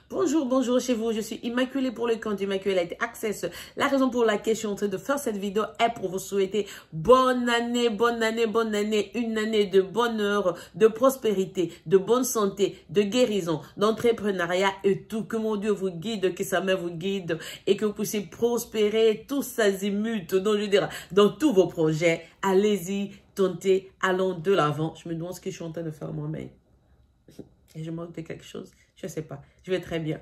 Bonjour, bonjour chez vous. Je suis Immaculée pour le compte Immaculée Access. La raison pour laquelle je suis en train de faire cette vidéo est pour vous souhaiter bonne année, bonne année, bonne année. Une année de bonheur, de prospérité, de bonne santé, de guérison, d'entrepreneuriat et tout. Que mon Dieu vous guide, que sa main vous guide et que vous puissiez prospérer tous azimuts, donc je dirais, dans tous vos projets. Allez-y, tentez, allons de l'avant. Je me demande ce que je suis en train de faire moi-même. Et je manque de quelque chose. Je ne sais pas. Je vais très bien.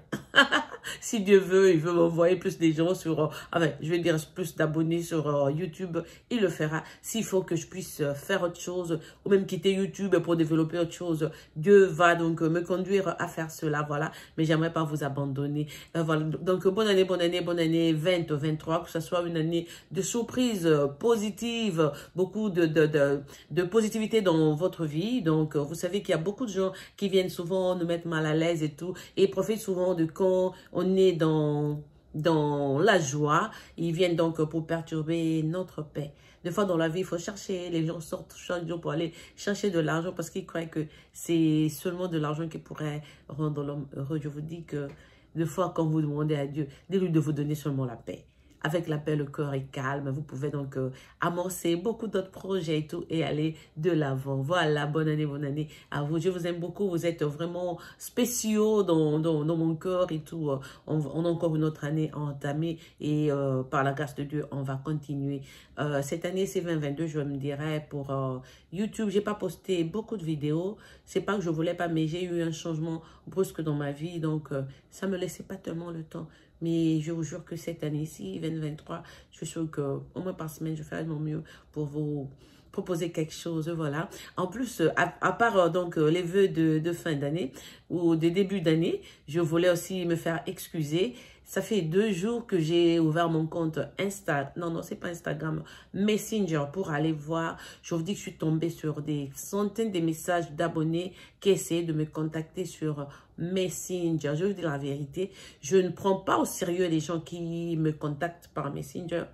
Si Dieu veut, il veut m'envoyer plus de gens sur... enfin, je vais dire plus d'abonnés sur YouTube. Il le fera. S'il faut que je puisse faire autre chose ou même quitter YouTube pour développer autre chose, Dieu va donc me conduire à faire cela. Voilà. Mais j'aimerais pas vous abandonner. Voilà. Donc, bonne année, bonne année, bonne année 2023. Que ce soit une année de surprise positive. Beaucoup de positivité dans votre vie. Donc, vous savez qu'il y a beaucoup de gens qui viennent souvent nous mettre mal à l'aise et tout. Et profitent souvent de quand on est dans la joie. Ils viennent donc pour perturber notre paix. Des fois dans la vie, il faut chercher. Les gens sortent chaque jour pour aller chercher de l'argent parce qu'ils croient que c'est seulement de l'argent qui pourrait rendre l'homme heureux. Je vous dis que des fois, quand vous demandez à Dieu, dites-lui de vous donner seulement la paix. Avec la paix, le cœur est calme. Vous pouvez donc amorcer beaucoup d'autres projets et tout et aller de l'avant. Voilà, bonne année à vous. Je vous aime beaucoup. Vous êtes vraiment spéciaux dans mon cœur et tout. On a encore une autre année à entamer et par la grâce de Dieu, on va continuer. Cette année, c'est 2022, je me dirais, pour YouTube. J'ai pas posté beaucoup de vidéos. C'est pas que je voulais pas, mais j'ai eu un changement brusque dans ma vie. Donc, ça me laissait pas tellement le temps. Mais je vous jure que cette année-ci, 2023, je suis sûre qu'au moins par semaine, je ferai mon mieux pour vous proposer quelque chose, voilà. En plus, à part donc les vœux de fin d'année ou de début d'année, je voulais aussi me faire excuser. Ça fait 2 jours que j'ai ouvert mon compte Insta. Non, c'est pas Instagram. Messenger pour aller voir. Je vous dis que je suis tombée sur des centaines de messages d'abonnés qui essaient de me contacter sur Messenger. Je vous dis la vérité. Je ne prends pas au sérieux les gens qui me contactent par Messenger.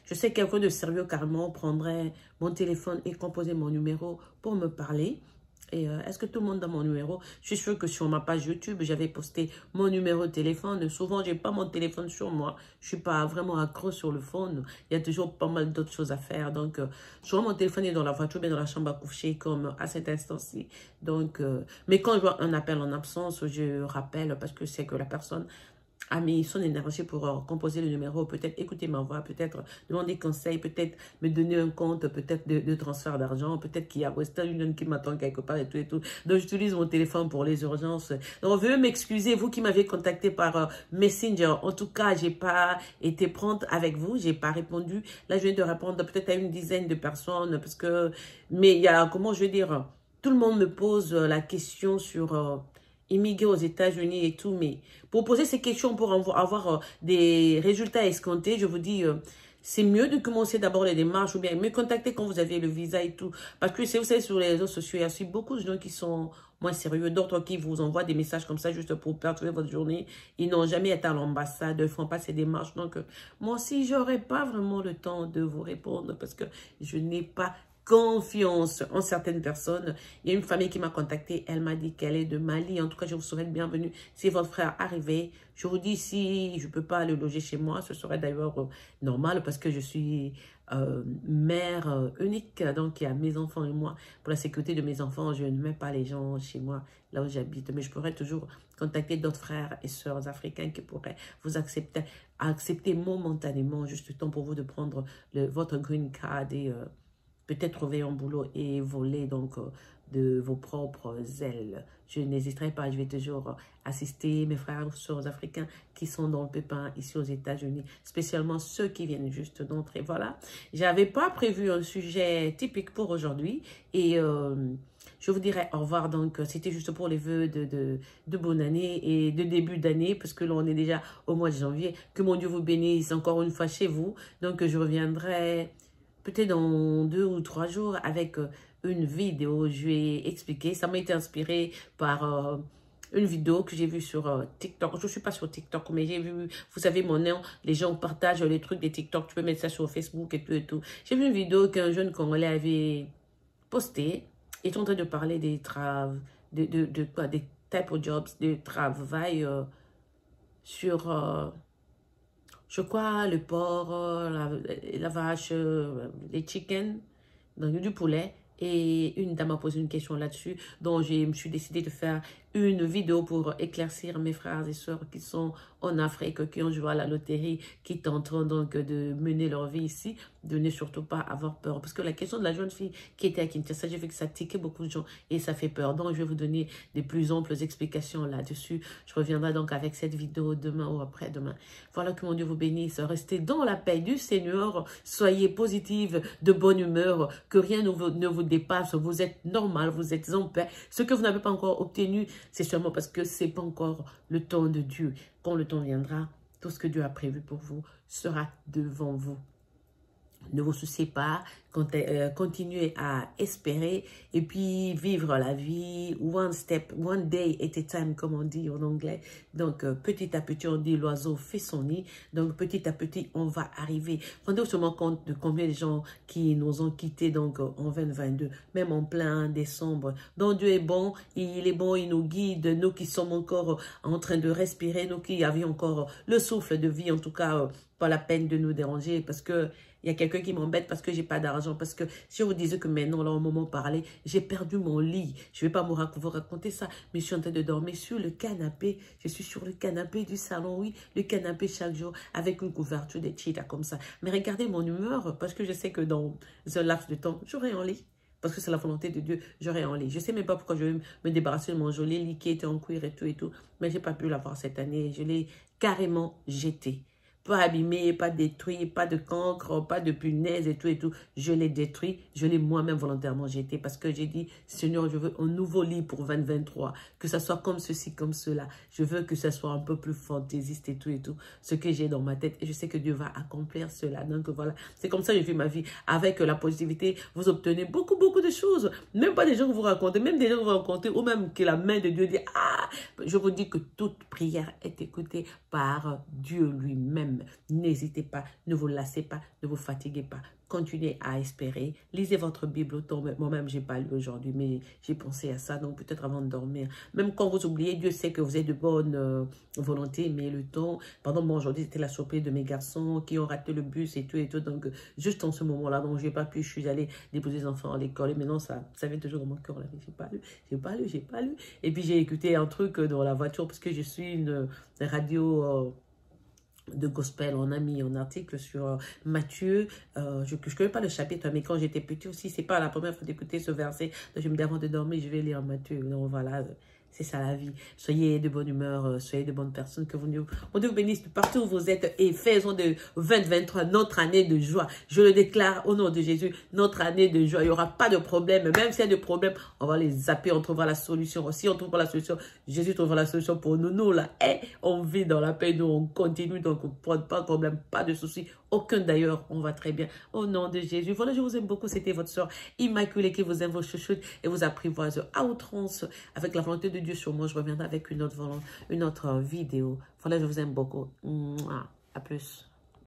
Je sais que quelqu'un de sérieux carrément prendrait mon téléphone et composer mon numéro pour me parler. Et est-ce que tout le monde a mon numéro? Je suis sûre que sur ma page YouTube, j'avais posté mon numéro de téléphone. Souvent, je n'ai pas mon téléphone sur moi. Je ne suis pas vraiment accro sur le phone. Il y a toujours pas mal d'autres choses à faire. Donc, souvent, mon téléphone est dans la voiture, bien dans la chambre à coucher, comme à cet instant-ci. Donc, mais quand je vois un appel en absence, je rappelle parce que c'est que la personne a mis son énergie pour composer le numéro, peut-être écouter ma voix, peut-être demander conseil, peut-être me donner un compte, peut-être de transfert d'argent, peut-être qu'il y a Western Union qui m'attend quelque part et tout et tout. Donc, j'utilise mon téléphone pour les urgences. Donc, veuillez m'excuser, vous qui m'avez contacté par Messenger. En tout cas, j'ai pas été prompte avec vous, j'ai pas répondu. Là, je viens de répondre peut-être à une dizaine de personnes parce que, mais il y a, comment je vais dire, tout le monde me pose la question sur... immigrer aux États-Unis et tout, mais pour poser ces questions, pour avoir des résultats escomptés, je vous dis, c'est mieux de commencer d'abord les démarches ou bien me contacter quand vous avez le visa et tout. Parce que vous savez, sur les réseaux sociaux, il y a aussi beaucoup de gens qui sont moins sérieux, d'autres qui vous envoient des messages comme ça juste pour perturber votre journée. Ils n'ont jamais été à l'ambassade, ils ne font pas ces démarches. Donc, moi aussi, je n'aurai pas vraiment le temps de vous répondre parce que je n'ai pas confiance en certaines personnes. Il y a une famille qui m'a contacté, elle m'a dit qu'elle est de Mali. En tout cas, je vous souhaite bienvenue si votre frère arrivait. Je vous dis, si je ne peux pas le loger chez moi, ce serait d'ailleurs normal parce que je suis mère unique. Donc, il y a mes enfants et moi. Pour la sécurité de mes enfants, je ne mets pas les gens chez moi, là où j'habite. Mais je pourrais toujours contacter d'autres frères et sœurs africains qui pourraient vous accepter momentanément, juste le temps pour vous de prendre votre green card et... peut-être trouver un boulot et voler donc de vos propres ailes. Je n'hésiterai pas, je vais toujours assister mes frères et sœurs africains qui sont dans le pépin ici aux États-Unis, spécialement ceux qui viennent juste d'entrer. Voilà, j'avais pas prévu un sujet typique pour aujourd'hui et je vous dirai au revoir. Donc, c'était juste pour les vœux de bonne année et de début d'année, parce que là, on est déjà au mois de janvier. Que mon Dieu vous bénisse encore une fois chez vous. Donc, je reviendrai peut-être dans 2 ou 3 jours avec une vidéo. Je vais expliquer. Ça m'a été inspiré par une vidéo que j'ai vue sur TikTok. Je ne suis pas sur TikTok, mais j'ai vu, vous savez, mon nom, les gens partagent les trucs des TikTok. Tu peux mettre ça sur Facebook et tout et tout. J'ai vu une vidéo qu'un jeune Congolais avait postée. Il est en train de parler des des type of jobs, de travail sur, je crois, le porc, la vache, les chickens, donc du poulet. Et une dame a posé une question là-dessus, donc je me suis décidée de faire une vidéo pour éclaircir mes frères et sœurs qui sont en Afrique, qui ont joué à la loterie, qui tentent donc de mener leur vie ici, de ne surtout pas avoir peur. Parce que la question de la jeune fille qui était à Kinshasa, j'ai vu que ça tiquait beaucoup de gens et ça fait peur. Donc, je vais vous donner des plus amples explications là-dessus. Je reviendrai donc avec cette vidéo demain ou après-demain. Voilà, que mon Dieu vous bénisse. Restez dans la paix du Seigneur. Soyez positive, de bonne humeur, que rien ne vous dépasse. Vous êtes normal, vous êtes en paix. Ce que vous n'avez pas encore obtenu, c'est sûrement parce que ce n'est pas encore le temps de Dieu. Quand le temps viendra, tout ce que Dieu a prévu pour vous sera devant vous. Ne vous souciez pas, continuez à espérer et puis vivre la vie one step, one day at a time, comme on dit en anglais. Donc, petit à petit, on dit l'oiseau fait son nid. Donc, petit à petit, on va arriver. Rendez-vous seulement compte de combien de gens qui nous ont quittés donc, en 2022, même en plein décembre. Donc, Dieu est bon, il nous guide, nous qui sommes encore en train de respirer, nous qui avions encore le souffle de vie, en tout cas, pas la peine de nous déranger parce que il y a quelqu'un qui m'embête parce que j'ai pas d'argent. Parce que si je vous disais que maintenant, là, au moment de parler, j'ai perdu mon lit. Je vais pas vous raconter ça. Mais je suis en train de dormir sur le canapé. Je suis sur le canapé du salon, oui. Le canapé chaque jour avec une couverture de cheetah comme ça. Mais regardez mon humeur parce que je sais que dans un laps de temps, j'aurai un lit. Parce que c'est la volonté de Dieu, j'aurai un lit. Je ne sais même pas pourquoi je vais me débarrasser de mon joli lit qui était en cuir et tout. Mais je n'ai pas pu l'avoir cette année. Je l'ai carrément jeté. Pas abîmé, pas détruit, pas de cancre, pas de punaise et tout. Je l'ai détruit, je l'ai moi-même volontairement jeté parce que j'ai dit, Seigneur, je veux un nouveau lit pour 2023, que ça soit comme ceci, comme cela. Je veux que ça soit un peu plus fantaisiste et tout, ce que j'ai dans ma tête. Et je sais que Dieu va accomplir cela. Donc voilà, c'est comme ça que je vis ma vie. Avec la positivité, vous obtenez beaucoup de choses. Même pas des gens que vous racontez, même des gens que vous racontez, ou même que la main de Dieu dit, ah, je vous dis que toute prière est écoutée par Dieu lui-même. N'hésitez pas, ne vous lassez pas, ne vous fatiguez pas. Continuez à espérer. Lisez votre Bible autant. Moi-même, je n'ai pas lu aujourd'hui, mais j'ai pensé à ça. Donc, peut-être avant de dormir. Même quand vous oubliez, Dieu sait que vous êtes de bonne volonté, mais le temps... Pardon, moi, aujourd'hui, c'était la surprise de mes garçons qui ont raté le bus et tout. Donc, juste en ce moment-là, donc, je n'ai pas pu... Je suis allée déposer les enfants à l'école. Et maintenant, ça vient toujours dans mon cœur. Je n'ai pas lu. Et puis, j'ai écouté un truc dans la voiture parce que je suis une radio... de gospel, on a mis un article sur Matthieu, je ne connais pas le chapitre, mais quand j'étais petit aussi, c'est pas la première fois d'écouter ce verset, donc je me dis avant de dormir, je vais lire Matthieu, donc voilà, c'est ça la vie. Soyez de bonne humeur, soyez de bonnes personnes, que on Dieu vous bénisse de partout où vous êtes et faisons de 2023 notre année de joie. Je le déclare au nom de Jésus, notre année de joie. Il n'y aura pas de problème, même s'il y a des problèmes, on va les zapper, on trouvera la solution. Si on ne trouve pas la solution, Jésus trouvera la solution pour nous. Nous là, on vit dans la paix, nous on continue, donc pas de problème, pas de soucis. Aucun d'ailleurs, on va très bien. Au nom de Jésus. Voilà, je vous aime beaucoup. C'était votre soeur Immaculée qui vous aime, vos chouchoutes et vous apprivoise à outrance. Avec la volonté de Dieu sur moi, je reviendrai avec une autre vidéo. Voilà, je vous aime beaucoup. À plus.